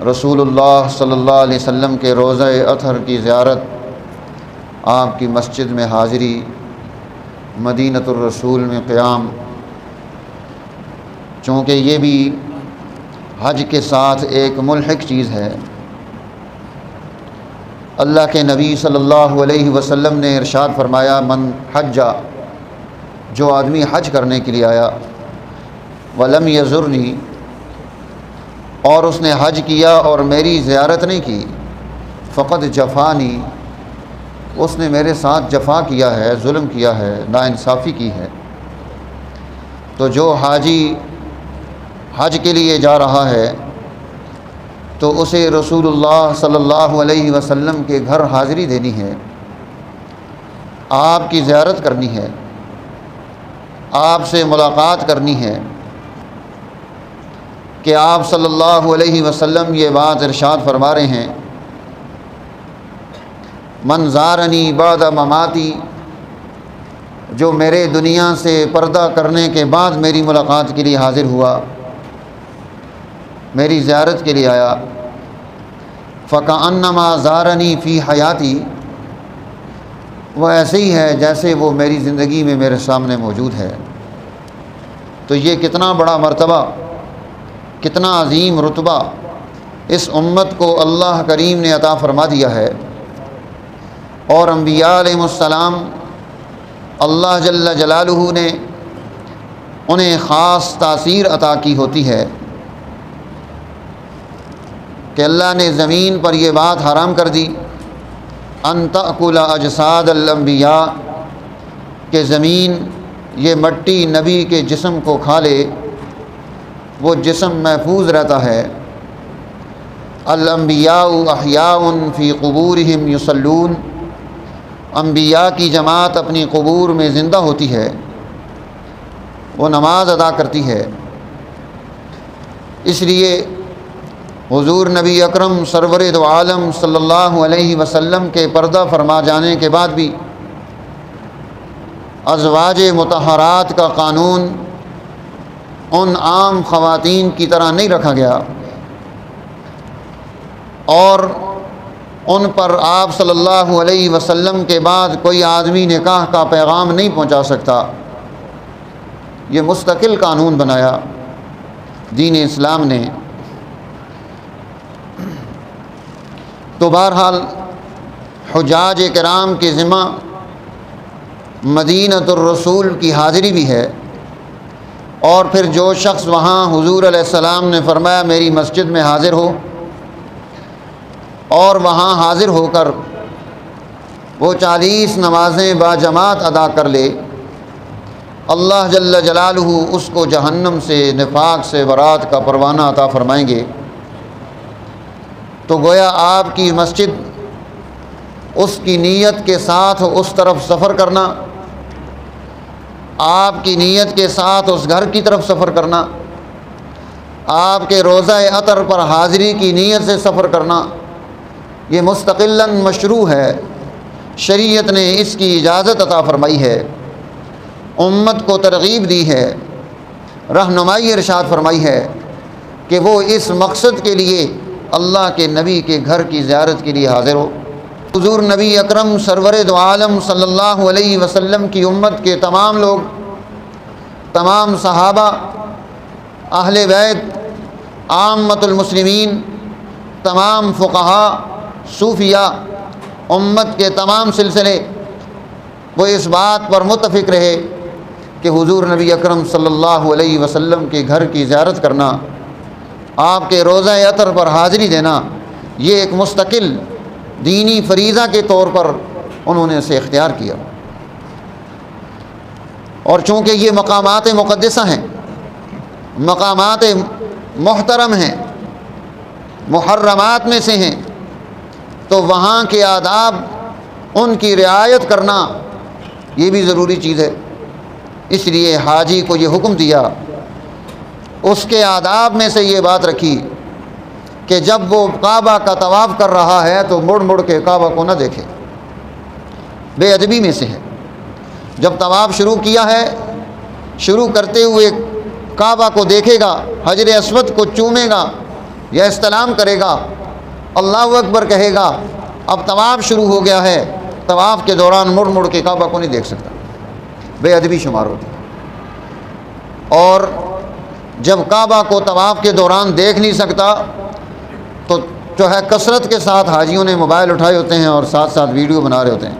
رسول اللہ صلی اللہ علیہ وسلم کے روضہ اطہر کی زیارت، آپ کی مسجد میں حاضری، مدینۃ الرسول میں قیام، چونکہ یہ بھی حج کے ساتھ ایک ملحق چیز ہے۔ اللہ کے نبی صلی اللہ علیہ وسلم نے ارشاد فرمایا، من حجہ، جو آدمی حج کرنے کے لیے آیا، ولم یزرنی، اور اس نے حج کیا اور میری زیارت نہیں کی، فقد جفانی، اس نے میرے ساتھ جفا کیا ہے، ظلم کیا ہے، ناانصافی کی ہے۔ تو جو حاجی حج کے لیے جا رہا ہے تو اسے رسول اللہ صلی اللہ علیہ وسلم کے گھر حاضری دینی ہے، آپ کی زیارت کرنی ہے، آپ سے ملاقات کرنی ہے کہ آپ صلی اللہ علیہ وسلم یہ بات ارشاد فرما رہے ہیں، من زارنی بعد مماتی، جو میرے دنیا سے پردہ کرنے کے بعد میری ملاقات کے لیے حاضر ہوا، میری زیارت کے لیے آیا، فکأنما زارنی فی حیاتی، وہ ایسے ہی ہے جیسے وہ میری زندگی میں میرے سامنے موجود ہے۔ تو یہ کتنا بڑا مرتبہ، کتنا عظیم رتبہ اس امت کو اللہ کریم نے عطا فرما دیا ہے۔ اور انبیاء علیہ السلام اللہ جل جلالہ نے انہیں خاص تاثیر عطا کی ہوتی ہے کہ اللہ نے زمین پر یہ بات حرام کر دی، ان تأکل اجساد الانبیاء، کہ زمین یہ مٹی نبی کے جسم کو کھا لے، وہ جسم محفوظ رہتا ہے۔ الانبیاء احیاء فی قبورہم یصلون، انبیاء کی جماعت اپنی قبور میں زندہ ہوتی ہے، وہ نماز ادا کرتی ہے۔ اس لیے حضور نبی اکرم سرور دو عالم صلی اللہ علیہ وسلم کے پردہ فرما جانے کے بعد بھی ازواج مطہرات کا قانون ان عام خواتین کی طرح نہیں رکھا گیا، اور ان پر آپ صلی اللہ علیہ وسلم کے بعد کوئی آدمی نکاح کا پیغام نہیں پہنچا سکتا۔ یہ مستقل قانون بنایا دین اسلام نے۔ تو بہرحال حجاج کرام کے ذمہ مدینۃ الرسول کی حاضری بھی ہے، اور پھر جو شخص وہاں حضور علیہ السلام نے فرمایا میری مسجد میں حاضر ہو، اور وہاں حاضر ہو کر وہ 40 نمازیں باجماعت ادا کر لے، اللہ جل جلالہ اس کو جہنم سے، نفاق سے برات کا پروانہ عطا فرمائیں گے۔ تو گویا آپ کی مسجد، اس کی نیت کے ساتھ اس طرف سفر کرنا، آپ کی نیت کے ساتھ اس گھر کی طرف سفر کرنا، آپ کے روضہ اطہر پر حاضری کی نیت سے سفر کرنا، یہ مستقلاً مشروع ہے۔ شریعت نے اس کی اجازت عطا فرمائی ہے، امت کو ترغیب دی ہے، رہنمائی ارشاد فرمائی ہے کہ وہ اس مقصد کے لیے اللہ کے نبی کے گھر کی زیارت کے لیے حاضر ہو۔ حضور نبی اکرم سرور دو عالم صلی اللہ علیہ وسلم کی امت کے تمام لوگ، تمام صحابہ، اہل بیت، عامۃ المسلمین، تمام فقہاء، صوفیاء، امت کے تمام سلسلے، وہ اس بات پر متفق رہے کہ حضور نبی اکرم صلی اللہ علیہ وسلم کے گھر کی زیارت کرنا، آپ کے روضہ اطہر پر حاضری دینا، یہ ایک مستقل دینی فریضہ کے طور پر انہوں نے اسے اختیار کیا۔ اور چونکہ یہ مقامات مقدسہ ہیں، مقامات محترم ہیں، محرمات میں سے ہیں، تو وہاں کے آداب، ان کی رعایت کرنا یہ بھی ضروری چیز ہے۔ اس لیے حاجی کو یہ حکم دیا، اس کے آداب میں سے یہ بات رکھی کہ جب وہ کعبہ کا طواف کر رہا ہے تو مڑ مڑ کے کعبہ کو نہ دیکھے، بے ادبی میں سے ہے۔ جب طواف شروع کیا ہے، شروع کرتے ہوئے کعبہ کو دیکھے گا، حجر اسود کو چومے گا، یا استلام کرے گا، اللہ اکبر کہے گا، اب طواف شروع ہو گیا ہے، طواف کے دوران مڑ مڑ کے کعبہ کو نہیں دیکھ سکتا، بے ادبی شمار ہوتی ہے۔ اور جب کعبہ کو طواف کے دوران دیکھ نہیں سکتا تو جو ہے کثرت کے ساتھ حاجیوں نے موبائل اٹھائے ہوتے ہیں اور ساتھ ساتھ ویڈیو بنا رہے ہوتے ہیں،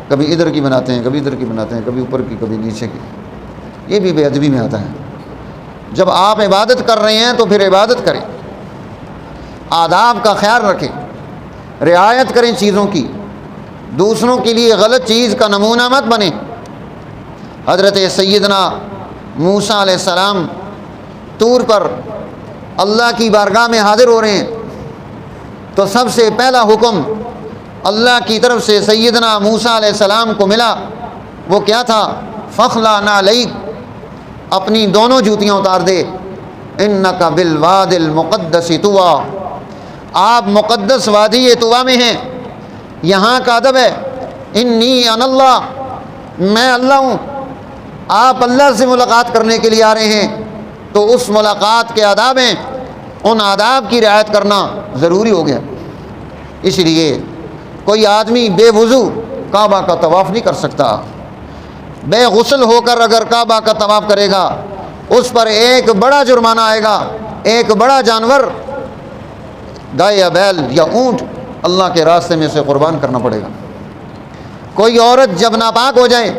کبھی ادھر کی بناتے ہیں، کبھی ادھر کی بناتے ہیں، کبھی اوپر کی، کبھی نیچے کی، یہ بھی بے ادبی میں آتا ہے۔ جب آپ عبادت کر رہے ہیں تو پھر عبادت کریں، آداب کا خیال رکھیں، رعایت کریں چیزوں کی، دوسروں کے لیے غلط چیز کا نمونہ مت بنیں۔ حضرت سیدنا موسیٰ علیہ السلام طور پر اللہ کی بارگاہ میں حاضر ہو رہے ہیں تو سب سے پہلا حکم اللہ کی طرف سے سیدنا موسیٰ علیہ السلام کو ملا، وہ کیا تھا؟ فخلع نعلیک، اپنی دونوں جوتیاں اتار دے، انک بالواد المقدس طویٰ، آپ مقدس وادی طویٰ میں ہیں۔ یہاں کا ادب ہے انی انا اللہ، میں اللہ ہوں، آپ اللہ سے ملاقات کرنے کے لیے آ رہے ہیں تو اس ملاقات کے آداب ہیں، ان آداب کی رعایت کرنا ضروری ہو گیا۔ اس لیے کوئی آدمی بے وضو کعبہ کا طواف نہیں کر سکتا، بے غسل ہو کر اگر کعبہ کا طواف کرے گا اس پر ایک بڑا جرمانہ آئے گا، ایک بڑا جانور گائے یا بیل یا اونٹ اللہ کے راستے میں سے قربان کرنا پڑے گا۔ کوئی عورت جب ناپاک ہو جائے،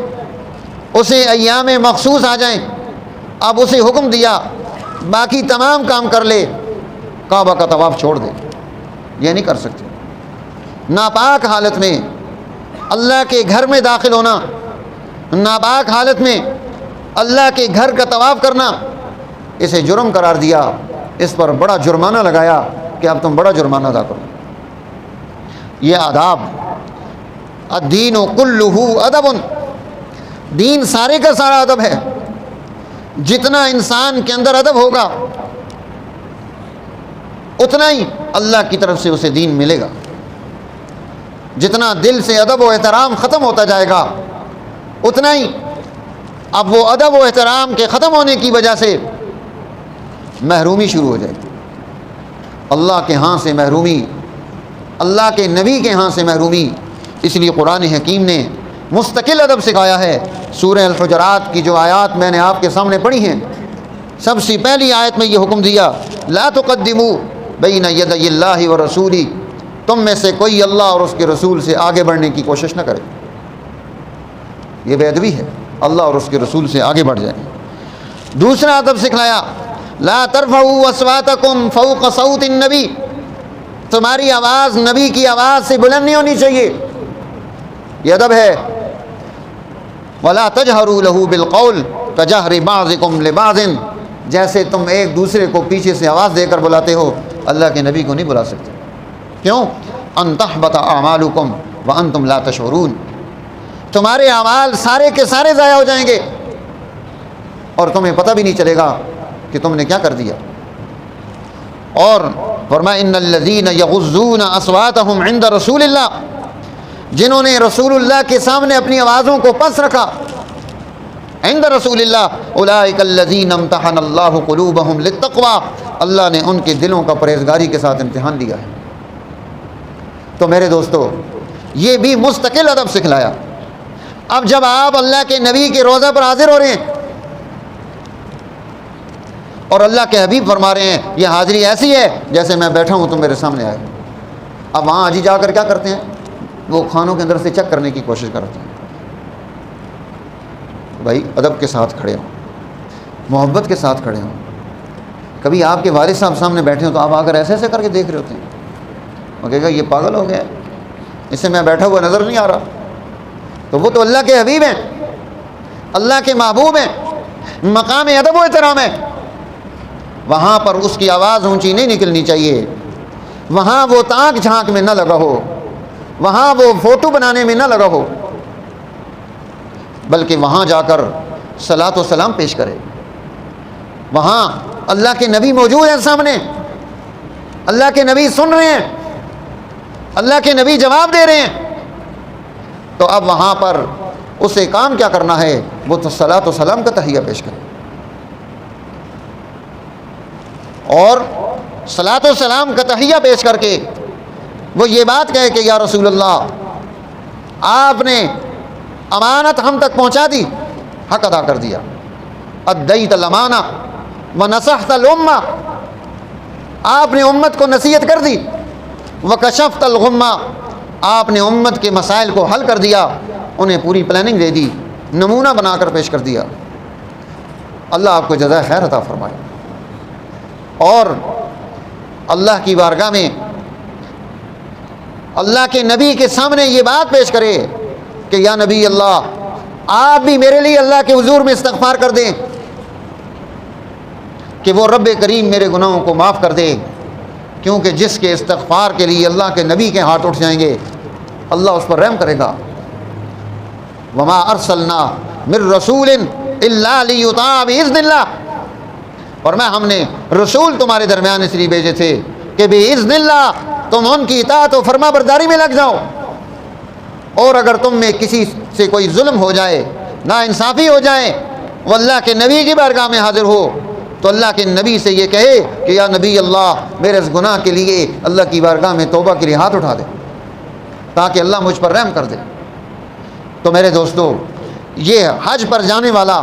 اسے ایام مخصوص آ جائیں، اب اسے حکم دیا باقی تمام کام کر لے، کعبہ کا طواف چھوڑ دے، یہ نہیں کر سکتے۔ ناپاک حالت میں اللہ کے گھر میں داخل ہونا، ناپاک حالت میں اللہ کے گھر کا طواف کرنا، اسے جرم قرار دیا، اس پر بڑا جرمانہ لگایا کہ اب تم بڑا جرمانہ ادا کرو۔ یہ آداب، الدین کلہ ادب، دین سارے کا سارا ادب ہے۔ جتنا انسان کے اندر ادب ہوگا اتنا ہی اللہ کی طرف سے اسے دین ملے گا۔ جتنا دل سے ادب و احترام ختم ہوتا جائے گا اتنا ہی اب وہ ادب و احترام کے ختم ہونے کی وجہ سے محرومی شروع ہو جائے گی، اللہ کے ہاں سے محرومی، اللہ کے نبی کے ہاں سے محرومی۔ اس لیے قرآن حکیم نے مستقل ادب سکھایا ہے۔ سورہ الحجرات کی جو آیات میں نے آپ کے سامنے پڑھی ہیں، سب سے پہلی آیت میں یہ حکم دیا، لا تقدموا بین یدی اللہ ورسولہ، تم میں سے کوئی اللہ اور اس کے رسول سے آگے بڑھنے کی کوشش نہ کرے۔ یہ بے ادبی ہے، اللہ اور اس کے رسول سے آگے بڑھ جائیں۔ دوسرا ادب سکھلایا، لا ترفعوا اصواتکم فوق صوت النبی، تمہاری آواز نبی کی آواز سے بلند نہیں ہونی چاہیے، یہ ادب ہے۔ ولا تجہروا لہ بالقول کجہر بعضکم لبعض، جیسے تم ایک دوسرے کو پیچھے سے آواز دے کر بلاتے ہو، اللہ کے نبی کو نہیں بلا سکتے۔ کیوں؟ ان تحبط اعمالکم وانتم لا تشعرون، تمہارے اعمال سارے کے سارے ضائع ہو جائیں گے اور تمہیں پتہ بھی نہیں چلے گا کہ تم نے کیا کر دیا۔ اور فرمایا ان الذین یغضون اصواتهم عند رسول اللہ، جنہوں نے رسول اللہ کے سامنے اپنی آوازوں کو پس رکھا، عند رسول اللہ اولئک الذین امتحن اللہ قلوبهم للتقوی، اللہ نے ان کے دلوں کا پرہیزگاری کے ساتھ امتحان لیا ہے۔ تو میرے دوستو، یہ بھی مستقل ادب سکھلایا۔ اب جب آپ اللہ کے نبی کے روضہ پر حاضر ہو رہے ہیں اور اللہ کے حبیب فرما رہے ہیں یہ حاضری ایسی ہے جیسے میں بیٹھا ہوں تم میرے سامنے آئے، اب وہاں حاجی جا کر کیا کرتے ہیں؟ وہ کھانوں کے اندر سے چیک کرنے کی کوشش کرتے ہیں۔ بھائی ادب کے ساتھ کھڑے ہوں، محبت کے ساتھ کھڑے ہوں۔ کبھی آپ کے والد صاحب سامنے بیٹھے ہوں تو آپ آ کر ایسے ایسے کر کے دیکھ رہے ہوتے ہیں، وہ کہے گا یہ پاگل ہو گیا، اس سے میں بیٹھا ہوا نظر نہیں آ رہا۔ تو وہ تو اللہ کے حبیب ہیں، اللہ کے محبوب ہیں، مقام ادب و احترام ہے، وہاں پر اس کی آواز اونچی نہیں نکلنی چاہیے، وہاں وہ تانک جھانک میں نہ لگا ہو، وہاں وہ فوٹو بنانے میں نہ لگا ہو، بلکہ وہاں جا کر صلاۃ و سلام پیش کرے۔ وہاں اللہ کے نبی موجود ہیں سامنے، اللہ کے نبی سن رہے ہیں، اللہ کے نبی جواب دے رہے ہیں، تو اب وہاں پر اسے کام کیا کرنا ہے؟ وہ تو صلاۃ و سلام کا تحیہ پیش کرے۔ اور صلاۃ و سلام کا تحیہ پیش کر کے وہ یہ بات کہے کہ یا رسول اللہ آپ نے امانت ہم تک پہنچا دی، حق ادا کر دیا، ادیت الامانہ ونصحت الامہ، آپ نے امت کو نصیحت کر دی، وکشفت الغمہ، آپ نے امت کے مسائل کو حل کر دیا، انہیں پوری پلاننگ دے دی، نمونہ بنا کر پیش کر دیا۔ اللہ آپ کو جزائے خیر عطا فرمائے۔ اور اللہ کی بارگاہ میں اللہ کے نبی کے سامنے یہ بات پیش کرے کہ یا نبی اللہ آپ بھی میرے لیے اللہ کے حضور میں استغفار کر دیں کہ وہ رب کریم میرے گناہوں کو معاف کر دے، کیونکہ جس کے استغفار کے لیے اللہ کے نبی کے ہاتھ اٹھ جائیں گے اللہ اس پر رحم کرے گا۔ وما ارسلنا من رسول الا لیطاع باذن اللہ، اور ہم نے رسول تمہارے درمیان اس لیے بھیجے تھے کہ باذن اللہ تم ان کی اطاعت و فرما برداری میں لگ جاؤ، اور اگر تم میں کسی سے کوئی ظلم ہو جائے، ناانصافی ہو جائے، وہ اللہ کے نبی کی بارگاہ میں حاضر ہو تو اللہ کے نبی سے یہ کہے کہ یا نبی اللہ میرے اس گناہ کے لیے اللہ کی بارگاہ میں توبہ کے لیے ہاتھ اٹھا دے تاکہ اللہ مجھ پر رحم کر دے۔ تو میرے دوستو، یہ حج پر جانے والا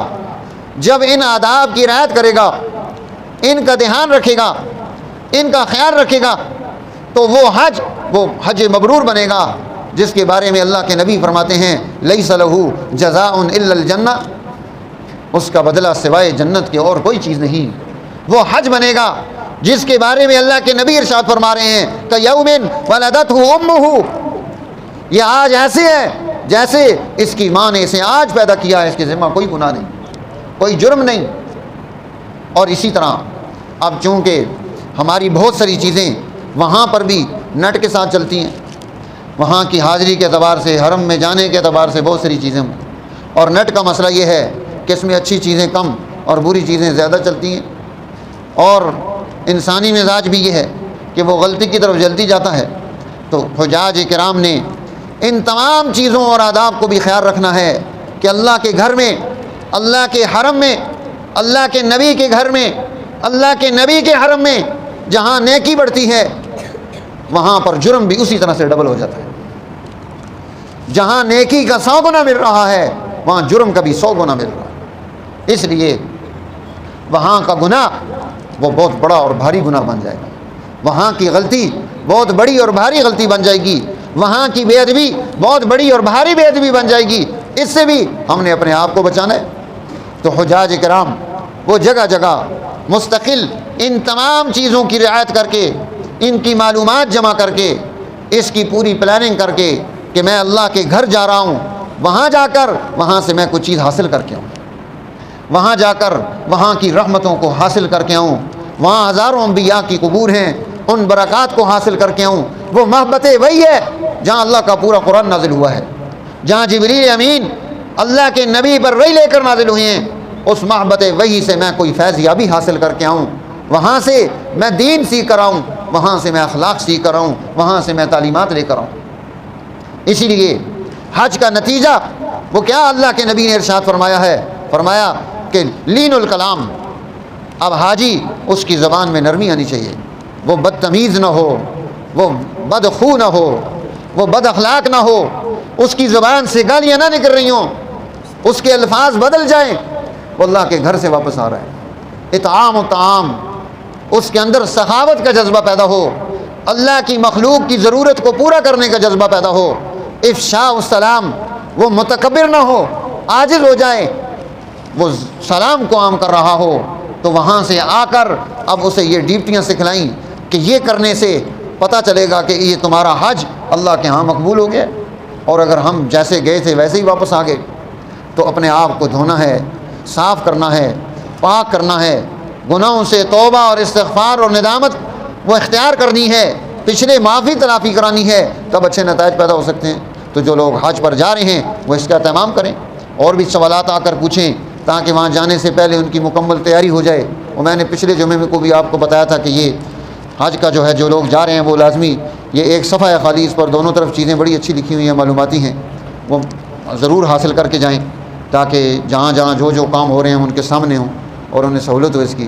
جب ان آداب کی رعایت کرے گا، ان کا دھیان رکھے گا، ان کا خیال رکھے گا، تو وہ حج مبرور بنے گا، جس کے بارے میں اللہ کے نبی فرماتے ہیں لیس لہ جزاء الا الجنہ، اس کا بدلہ سوائے جنت کے اور کوئی چیز نہیں۔ وہ حج بنے گا جس کے بارے میں اللہ کے نبی ارشاد فرما رہے ہیں کہ یوم ولدتہ امہ، یہ آج ایسے ہے جیسے اس کی ماں نے اسے آج پیدا کیا ہے، اس کے ذمہ کوئی گناہ نہیں، کوئی جرم نہیں۔ اور اسی طرح اب چونکہ ہماری بہت ساری چیزیں وہاں پر بھی نٹ کے ساتھ چلتی ہیں، وہاں کی حاضری کے اعتبار سے، حرم میں جانے کے اعتبار سے بہت ساری چیزیں، اور نٹ کا مسئلہ یہ ہے کہ اس میں اچھی چیزیں کم اور بری چیزیں زیادہ چلتی ہیں، اور انسانی مزاج بھی یہ ہے کہ وہ غلطی کی طرف جلدی جاتا ہے۔ تو حجاج کرام نے ان تمام چیزوں اور آداب کو بھی خیال رکھنا ہے کہ اللہ کے گھر میں، اللہ کے حرم میں، اللہ کے نبی کے گھر میں، اللہ کے نبی کے حرم میں جہاں نیکی بڑھتی ہے وہاں پر جرم بھی اسی طرح سے ڈبل ہو جاتا ہے۔ جہاں نیکی کا 100 گنا مل رہا ہے وہاں جرم کا بھی 100 گنا مل رہا ہے، اس لیے وہاں کا گناہ وہ بہت بڑا اور بھاری گناہ بن جائے گا، وہاں کی غلطی بہت بڑی اور بھاری غلطی بن جائے گی، وہاں کی بے ادبی بہت بڑی اور بھاری بے ادبی بن جائے گی، اس سے بھی ہم نے اپنے آپ کو بچانا ہے۔ تو حجاج کرام وہ جگہ جگہ مستقل ان تمام چیزوں کی رعایت کر کے، ان کی معلومات جمع کر کے، اس کی پوری پلاننگ کر کے کہ میں اللہ کے گھر جا رہا ہوں، وہاں جا کر وہاں سے میں کچھ چیز حاصل کر کے آؤں، وہاں جا کر وہاں کی رحمتوں کو حاصل کر کے آؤں، وہاں ہزاروں انبیاء کی قبور ہیں، ان برکات کو حاصل کر کے آؤں۔ وہ محبت وہی ہے جہاں اللہ کا پورا قرآن نازل ہوا ہے، جہاں جبریل امین اللہ کے نبی پر وحی لے کر نازل ہوئے ہیں، اس محبت وحی سے میں کوئی فیض یابی حاصل کر کے آؤں، وہاں سے میں دین سیکھ کر آؤں، وہاں سے میں اخلاق سیکھ کر آؤں، وہاں سے میں تعلیمات لے کر آؤں۔ اسی لیے حج کا نتیجہ وہ کیا اللہ کے نبی نے ارشاد فرمایا ہے، فرمایا کہ لین الکلام، اب حاجی اس کی زبان میں نرمی آنی چاہیے، وہ بدتمیز نہ ہو، وہ بدخو نہ ہو، وہ بد اخلاق نہ ہو، اس کی زبان سے گالیاں نہ نکل رہی ہوں، اس کے الفاظ بدل جائیں، وہ اللہ کے گھر سے واپس آ رہا ہے۔ اطعام و طعام، اس کے اندر سخاوت کا جذبہ پیدا ہو، اللہ کی مخلوق کی ضرورت کو پورا کرنے کا جذبہ پیدا ہو، افشاء السلام، وہ متکبر نہ ہو، عاجز ہو جائے، وہ سلام کو عام کر رہا ہو، تو وہاں سے آ کر اب اسے یہ ڈیوٹیاں سکھلائیں کہ یہ کرنے سے پتہ چلے گا کہ یہ تمہارا حج اللہ کے ہاں مقبول ہو گیا۔ اور اگر ہم جیسے گئے تھے ویسے ہی واپس آ گئے تو اپنے آپ کو دھونا ہے، صاف کرنا ہے، پاک کرنا ہے، گناہوں سے توبہ اور استغفار اور ندامت وہ اختیار کرنی ہے، پچھلے معافی تلافی کرانی ہے، تب اچھے نتائج پیدا ہو سکتے ہیں۔ تو جو لوگ حج پر جا رہے ہیں وہ اس کا اہتمام کریں، اور بھی سوالات آ کر پوچھیں تاکہ وہاں جانے سے پہلے ان کی مکمل تیاری ہو جائے۔ اور میں نے پچھلے جمعے میں کو بھی آپ کو بتایا تھا کہ یہ حج کا جو ہے جو لوگ جا رہے ہیں وہ لازمی یہ ایک صفحہ ہے خالی، اس پر دونوں طرف چیزیں بڑی اچھی لکھی ہوئی ہیں، معلوماتی ہیں، وہ ضرور حاصل کر کے جائیں تاکہ جہاں جہاں جو کام ہو رہے ہیں ان کے سامنے ہوں اور انہیں سہولت ہو اس کی۔